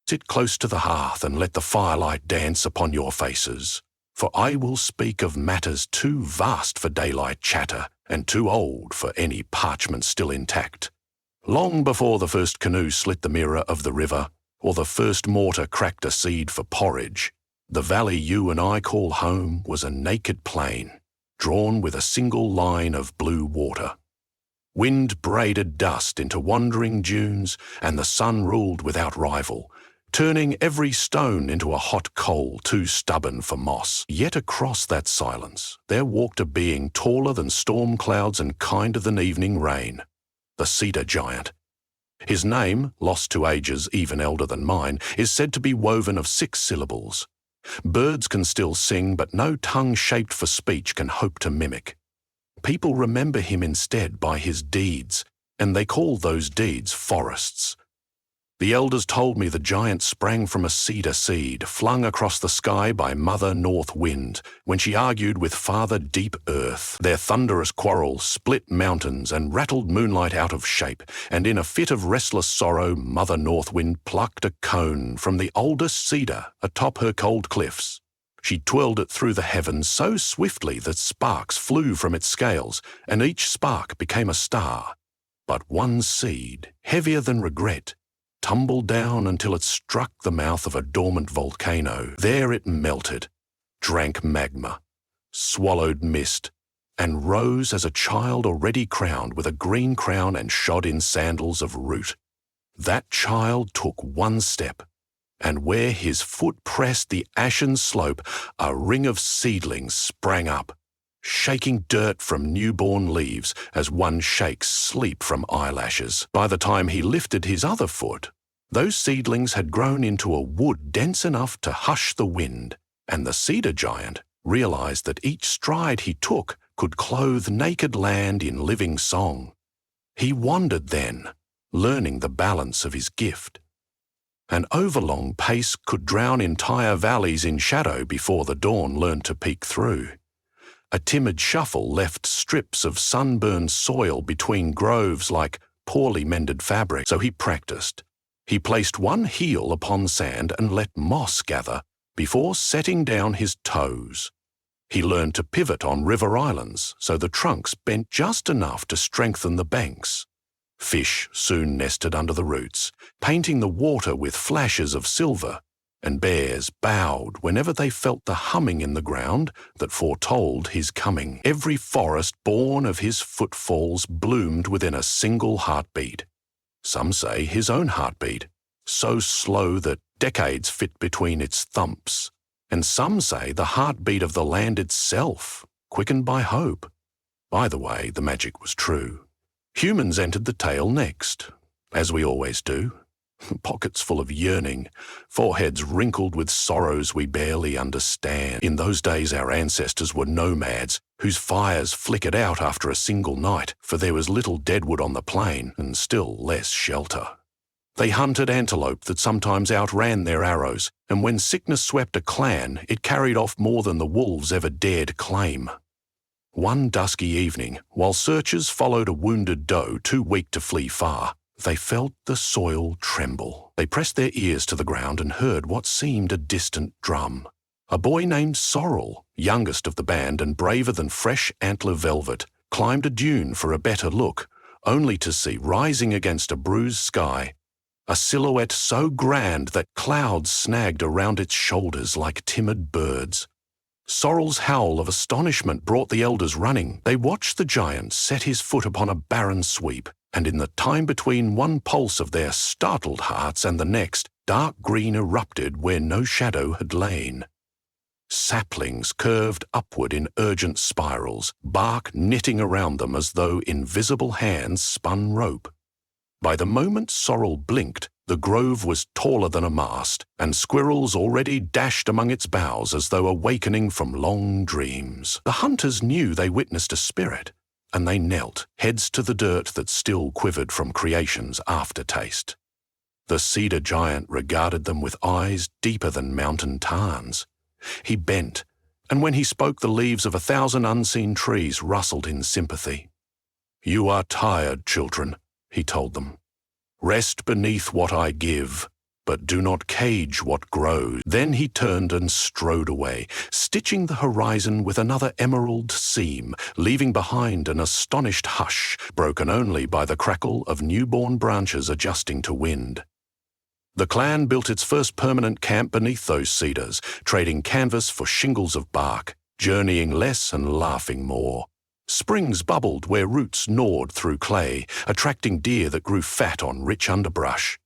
Sit close to the hearth and let the firelight dance upon your faces, for I will speak of matters too vast for daylight chatter and too old for any parchment still intact. Long before the first canoe slit the mirror of the river, or the first mortar cracked a seed for porridge, the valley you and I call home was a naked plain, drawn with a single line of blue water. Wind braided dust into wandering dunes, and the sun ruled without rival, turning every stone into a hot coal too stubborn for moss. Yet across that silence there walked a being taller than storm clouds and kinder than evening rain, the Cedar giant. His name, lost to ages even elder than mine, is said to be woven of 6 syllables. Birds can still sing, but no tongue shaped for speech can hope to mimic. People remember him instead by his deeds, and they call those deeds forests. The elders told me the giant sprang from a cedar seed flung across the sky by Mother North Wind when she argued with Father Deep Earth. Their thunderous quarrel split mountains and rattled moonlight out of shape, and in a fit of restless sorrow Mother North Wind plucked a cone from the oldest cedar atop her cold cliffs. She twirled it through the heavens so swiftly that sparks flew from its scales, and each spark became a star. But one seed, heavier than regret, tumbled down until it struck the mouth of a dormant volcano. There it melted, drank magma, swallowed mist, and rose as a child already crowned with a green crown and shod in sandals of root. That child took one step, and where his foot pressed the ashen slope, a ring of seedlings sprang up, shaking dirt from newborn leaves as one shakes sleep from eyelashes. By the time he lifted his other foot, those seedlings had grown into a wood dense enough to hush the wind, and the cedar giant realized that each stride he took could clothe naked land in living song. He wandered then, learning the balance of his gift. An overlong pace could drown entire valleys in shadow before the dawn learned to peek through. A timid shuffle left strips of sunburned soil between groves like poorly mended fabric, so he practiced. He placed one heel upon sand and let moss gather before setting down his toes. He learned to pivot on river islands so the trunks bent just enough to strengthen the banks. Fish soon nested under the roots, painting the water with flashes of silver, and bears bowed whenever they felt the humming in the ground that foretold his coming. Every forest born of his footfalls bloomed within a single heartbeat. Some say his own heartbeat, so slow that decades fit between its thumps. And some say the heartbeat of the land itself, quickened by hope. Either way, the magic was true. Humans entered the tale next, as we always do. Pockets full of yearning, foreheads wrinkled with sorrows we barely understand. In those days our ancestors were nomads, whose fires flickered out after a single night, for there was little deadwood on the plain and still less shelter. They hunted antelope that sometimes outran their arrows, and when sickness swept a clan, it carried off more than the wolves ever dared claim. One dusky evening, while searchers followed a wounded doe too weak to flee far, they felt the soil tremble. They pressed their ears to the ground and heard what seemed a distant drum. A boy named Sorrel, youngest of the band and braver than fresh antler velvet, climbed a dune for a better look, only to see rising against a bruised sky a silhouette so grand that clouds snagged around its shoulders like timid birds. Sorrel's howl of astonishment brought the elders running. They watched the giant set his foot upon a barren sweep, and in the time between one pulse of their startled hearts and the next, dark green erupted where no shadow had lain. Saplings curved upward in urgent spirals, bark knitting around them as though invisible hands spun rope. By the moment Sorrel blinked, the grove was taller than a mast, and squirrels already dashed among its boughs as though awakening from long dreams. The hunters knew they witnessed a spirit, and they knelt, heads to the dirt that still quivered from creation's aftertaste. The cedar giant regarded them with eyes deeper than mountain tarns. He bent, and when he spoke the leaves of 1,000 unseen trees rustled in sympathy. "You are tired, children," he told them. "Rest beneath what I give, but do not cage what grows." Then he turned and strode away, stitching the horizon with another emerald seam, leaving behind an astonished hush, broken only by the crackle of newborn branches adjusting to wind. The clan built its first permanent camp beneath those cedars, trading canvas for shingles of bark, journeying less and laughing more. Springs bubbled where roots gnawed through clay, attracting deer that grew fat on rich underbrush.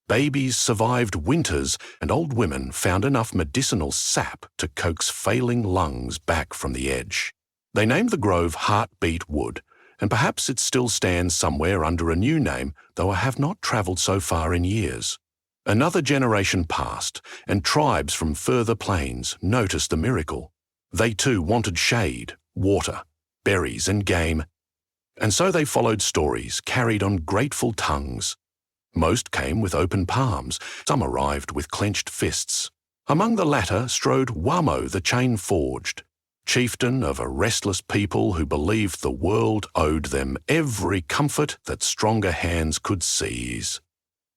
Babies survived winters, and old women found enough medicinal sap to coax failing lungs back from the edge. They named the grove Heartbeat Wood, and perhaps it still stands somewhere under a new name, though I have not travelled so far in years. Another generation passed, and tribes from further plains noticed the miracle. They too wanted shade, water, berries and game, and so they followed stories carried on grateful tongues. Most came with open palms, some arrived with clenched fists. Among the latter strode Wamo the Chain-Forged, chieftain of a restless people who believed the world owed them every comfort that stronger hands could seize.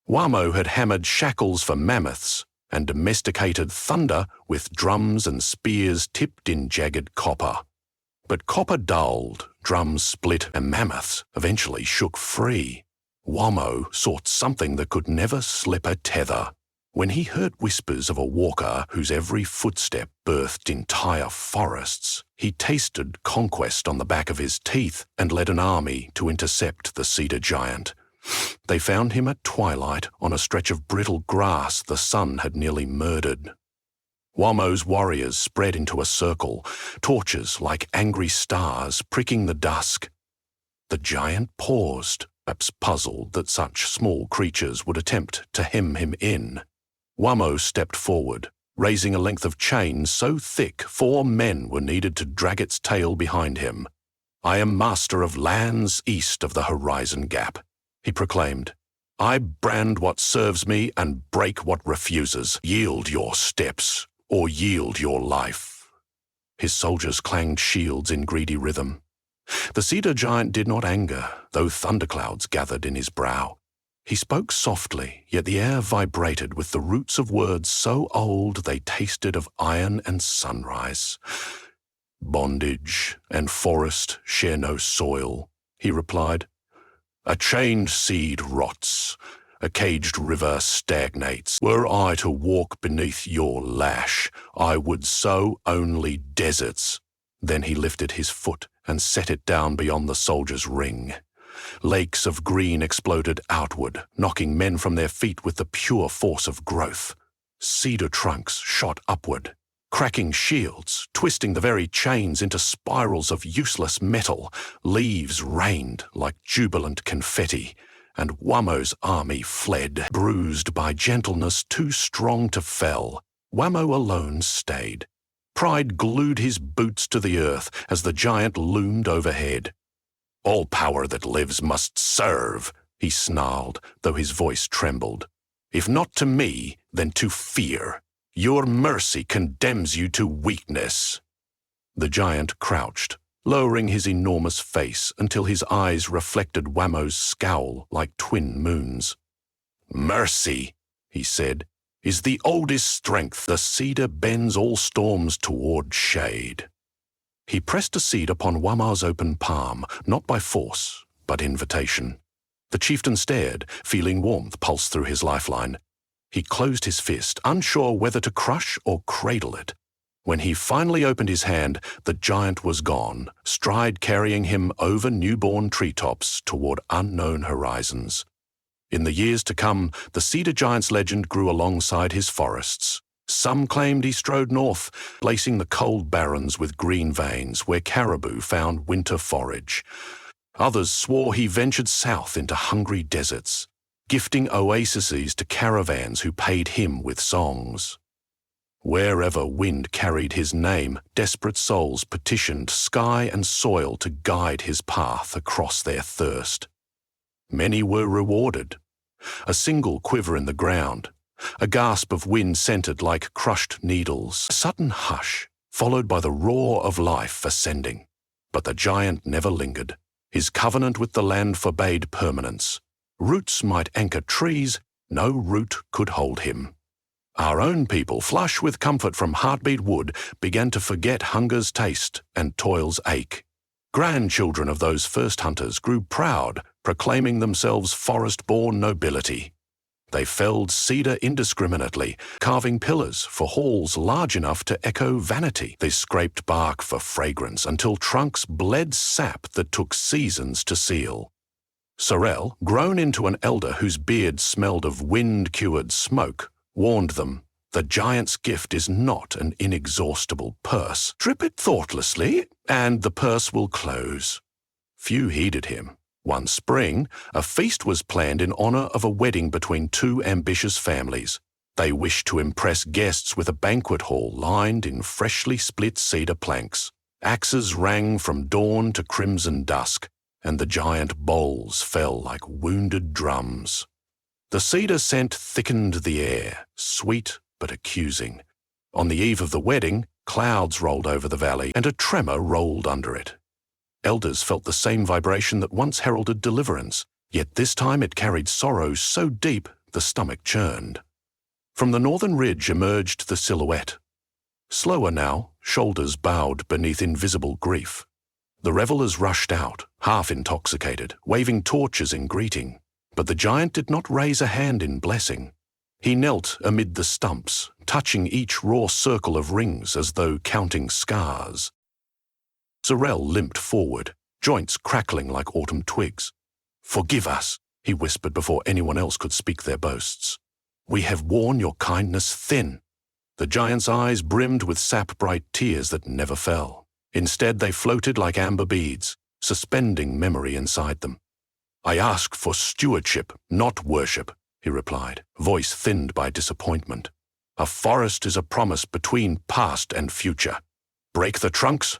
Wamo had hammered shackles for mammoths and domesticated thunder with drums and spears tipped in jagged copper. But copper dulled, drums split, and mammoths eventually shook free. Wamo sought something that could never slip a tether. When he heard whispers of a walker whose every footstep birthed entire forests, he tasted conquest on the back of his teeth and led an army to intercept the cedar giant. They found him at twilight on a stretch of brittle grass the sun had nearly murdered. Wamo's warriors spread into a circle, torches like angry stars pricking the dusk. The giant paused, perhaps puzzled that such small creatures would attempt to hem him in. Wamo stepped forward, raising a length of chain so thick 4 men were needed to drag its tail behind him. "I am master of lands east of the horizon gap," he proclaimed. "I brand what serves me and break what refuses. Yield your steps, or yield your life." His soldiers clanged shields in greedy rhythm. The cedar giant did not anger, though thunderclouds gathered in his brow. He spoke softly, yet the air vibrated with the roots of words so old they tasted of iron and sunrise. "Bondage and forest share no soil," he replied. "A chained seed rots, a caged river stagnates. Were I to walk beneath your lash, I would sow only deserts." Then he lifted his foot and set it down beyond the soldier's ring. Lakes of green exploded outward, knocking men from their feet with the pure force of growth. Cedar trunks shot upward, cracking shields, twisting the very chains into spirals of useless metal. Leaves rained like jubilant confetti, and Wamo's army fled, bruised by gentleness too strong to fell. Wamo alone stayed. Pride glued his boots to the earth as the giant loomed overhead. "All power that lives must serve," he snarled, though his voice trembled. "If not to me, then to fear. Your mercy condemns you to weakness." The giant crouched, lowering his enormous face until his eyes reflected Wamo's scowl like twin moons. "Mercy," he said, "is the oldest strength. The cedar bends all storms toward shade." He pressed a seed upon Wamo's open palm, not by force, but invitation. The chieftain stared, feeling warmth pulse through his lifeline. He closed his fist, unsure whether to crush or cradle it. When he finally opened his hand, the giant was gone, stride carrying him over newborn treetops toward unknown horizons. In the years to come, the cedar giant's legend grew alongside his forests. Some claimed he strode north, lacing the cold barrens with green veins where caribou found winter forage. Others swore he ventured south into hungry deserts, gifting oases to caravans who paid him with songs. Wherever wind carried his name, desperate souls petitioned sky and soil to guide his path across their thirst. Many were rewarded. A single quiver in the ground, a gasp of wind scented like crushed needles, a sudden hush, followed by the roar of life ascending. But the giant never lingered. His covenant with the land forbade permanence. Roots might anchor trees, No root could hold him. Our own people, flush with comfort from heartbeat wood, began to forget hunger's taste and toil's ache. Grandchildren of those first hunters grew proud, proclaiming themselves forest-born nobility. They felled cedar indiscriminately, carving pillars for halls large enough to echo vanity. They scraped bark for fragrance until trunks bled sap that took seasons to seal. Sorel, grown into an elder whose beard smelled of wind-cured smoke, warned them, "The giant's gift is not an inexhaustible purse. Drip it thoughtlessly, and the purse will close." Few heeded him. One spring, a feast was planned in honor of a wedding between two ambitious families. They wished to impress guests with a banquet hall lined in freshly split cedar planks. Axes rang from dawn to crimson dusk, and the giant bowls fell like wounded drums. The cedar scent thickened the air, sweet but accusing. On the eve of the wedding, clouds rolled over the valley, and a tremor rolled under it. Elders felt the same vibration that once heralded deliverance, yet this time it carried sorrow so deep the stomach churned. From the northern ridge emerged the silhouette. Slower now, shoulders bowed beneath invisible grief. The revelers rushed out, half intoxicated, waving torches in greeting. But the giant did not raise a hand in blessing. He knelt amid the stumps, touching each raw circle of rings as though counting scars. Sorel limped forward, joints crackling like autumn twigs. "Forgive us," he whispered before anyone else could speak their boasts. "We have worn your kindness thin." The giant's eyes brimmed with sap-bright tears that never fell. Instead, they floated like amber beads, suspending memory inside them. "I ask for stewardship, not worship," he replied, voice thinned by disappointment. "A forest is a promise between past and future. Break the trunks,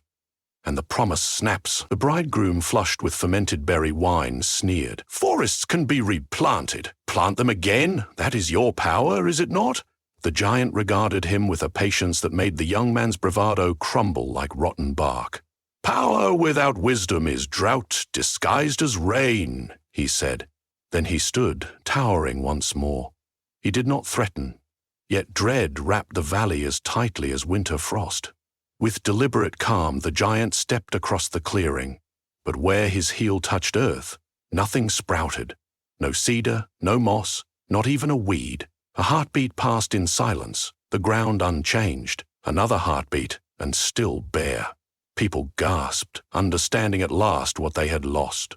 and the promise snaps." The bridegroom, flushed with fermented berry wine, sneered. "Forests can be replanted. Plant them again? That is your power, is it not?" The giant regarded him with a patience that made the young man's bravado crumble like rotten bark. "Power without wisdom is drought disguised as rain," he said. Then he stood, towering once more. He did not threaten, yet dread wrapped the valley as tightly as winter frost. With deliberate calm, the giant stepped across the clearing, but where his heel touched earth, nothing sprouted. No cedar, no moss, not even a weed. A heartbeat passed in silence, the ground unchanged. Another heartbeat, and still bare. People gasped, understanding at last what they had lost.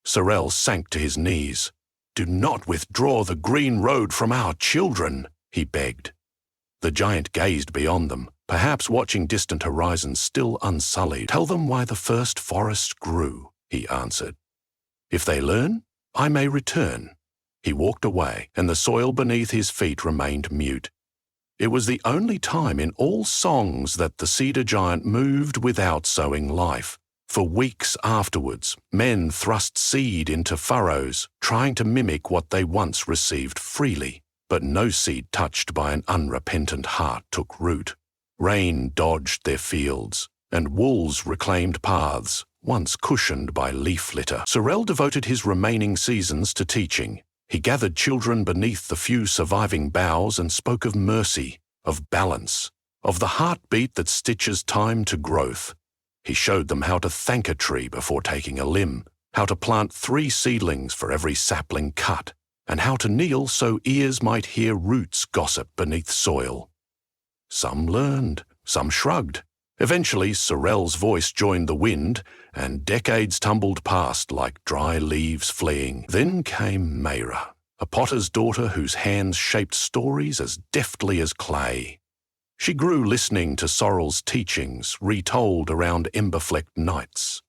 Sorel sank to his knees. "Do not withdraw the green road from our children," he begged. The giant gazed beyond them, perhaps watching distant horizons still unsullied. "Tell them why the first forest grew," he answered. "If they learn, I may return." He walked away, and the soil beneath his feet remained mute. It was the only time in all songs that the cedar giant moved without sowing life. For weeks afterwards, men thrust seed into furrows, trying to mimic what they once received freely. But no seed touched by an unrepentant heart took root. Rain dodged their fields, and wolves reclaimed paths, once cushioned by leaf litter. Sorel devoted his remaining seasons to teaching. He gathered children beneath the few surviving boughs and spoke of mercy, of balance, of the heartbeat that stitches time to growth. He showed them how to thank a tree before taking a limb, how to plant 3 seedlings for every sapling cut, and how to kneel so ears might hear roots gossip beneath soil. Some learned, some shrugged. Eventually, Sorel's voice joined the wind, and decades tumbled past like dry leaves fleeing. Then came Mayra, a potter's daughter whose hands shaped stories as deftly as clay. She grew listening to Sorel's teachings, retold around ember-flecked nights.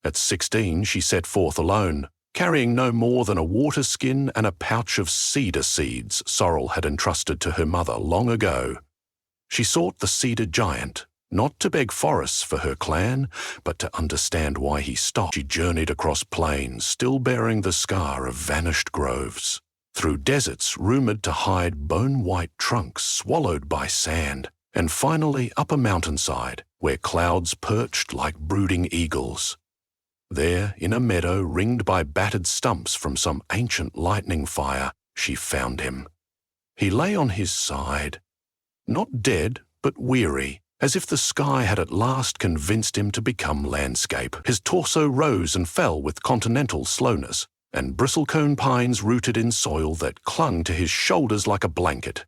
At 16, she set forth alone, carrying no more than a water skin and a pouch of cedar seeds Sorel had entrusted to her mother long ago. She sought the cedar giant, not to beg forests for her clan, but to understand why he stopped. She journeyed across plains, still bearing the scar of vanished groves, through deserts rumored to hide bone-white trunks swallowed by sand, and finally up a mountainside where clouds perched like brooding eagles. There, in a meadow ringed by battered stumps from some ancient lightning fire, she found him. He lay on his side, not dead, but weary, as if the sky had at last convinced him to become landscape. His torso rose and fell with continental slowness, and bristlecone pines rooted in soil that clung to his shoulders like a blanket.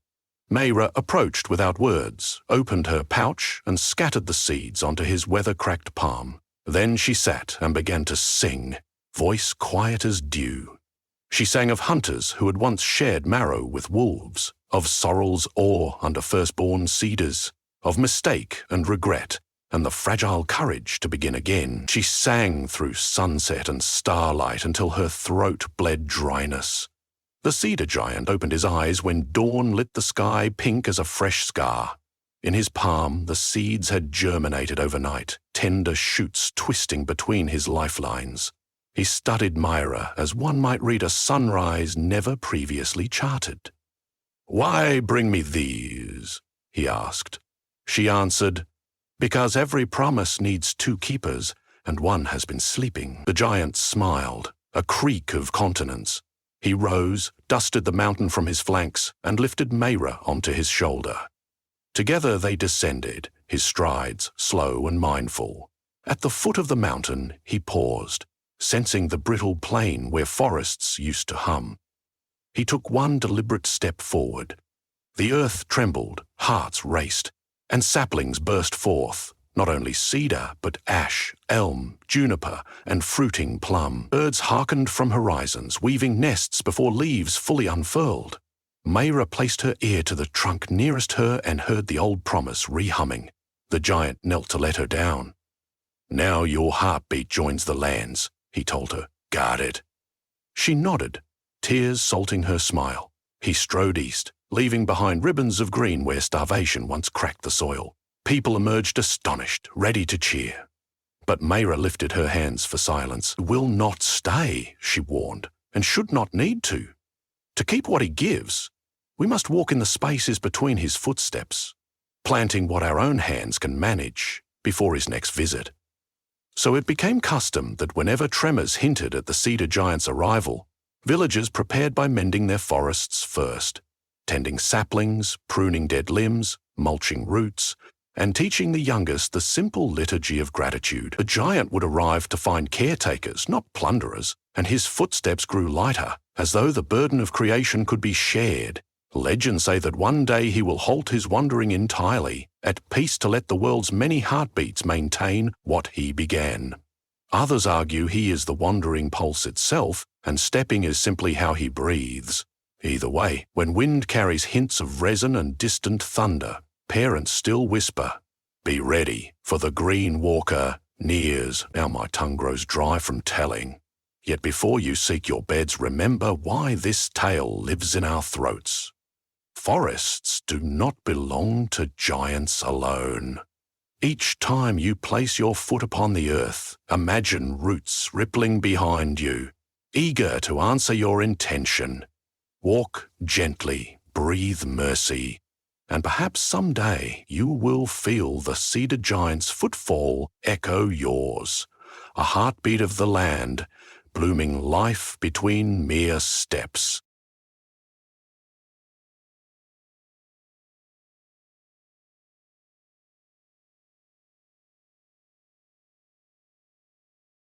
Mayra approached without words, opened her pouch, and scattered the seeds onto his weather-cracked palm. Then she sat and began to sing, voice quiet as dew. She sang of hunters who had once shared marrow with wolves, of sorrel's awe under firstborn cedars, of mistake and regret, and the fragile courage to begin again. She sang through sunset and starlight until her throat bled dryness. The cedar giant opened his eyes when dawn lit the sky pink as a fresh scar. In his palm, the seeds had germinated overnight, tender shoots twisting between his lifelines. He studied Myra as one might read a sunrise never previously charted. "Why bring me these?" he asked. She answered, "Because every promise needs two keepers, and one has been sleeping." The giant smiled, a creak of continence. He rose, dusted the mountain from his flanks, and lifted Mayra onto his shoulder. Together they descended, his strides slow and mindful. At the foot of the mountain, he paused, sensing the brittle plain where forests used to hum. He took one deliberate step forward. The earth trembled, hearts raced, and saplings burst forth, not only cedar, but ash, elm, juniper, and fruiting plum. Birds hearkened from horizons, weaving nests before leaves fully unfurled. Mayra placed her ear to the trunk nearest her and heard the old promise re-humming. The giant knelt to let her down. "Now your heartbeat joins the land's," he told her. "Guard it." She nodded, tears salting her smile. He strode east, leaving behind ribbons of green where starvation once cracked the soil. People emerged astonished, ready to cheer. But Mayra lifted her hands for silence. "Will not stay," she warned, "and should not need to. To keep what he gives, we must walk in the spaces between his footsteps, planting what our own hands can manage before his next visit." So it became custom that whenever tremors hinted at the cedar giant's arrival, villagers prepared by mending their forests first, tending saplings, pruning dead limbs, mulching roots, and teaching the youngest the simple liturgy of gratitude. The giant would arrive to find caretakers, not plunderers, and his footsteps grew lighter, as though the burden of creation could be shared. Legends say that one day he will halt his wandering entirely, at peace to let the world's many heartbeats maintain what he began. Others argue he is the wandering pulse itself, and stepping is simply how he breathes. Either way, when wind carries hints of resin and distant thunder, parents still whisper, "Be ready, for the green walker nears." Now my tongue grows dry from telling. Yet before you seek your beds, remember why this tale lives in our throats. Forests do not belong to giants alone. Each time you place your foot upon the earth, imagine roots rippling behind you, eager to answer your intention. Walk gently, breathe mercy, and perhaps someday you will feel the cedar giant's footfall echo yours, a heartbeat of the land, blooming life between mere steps.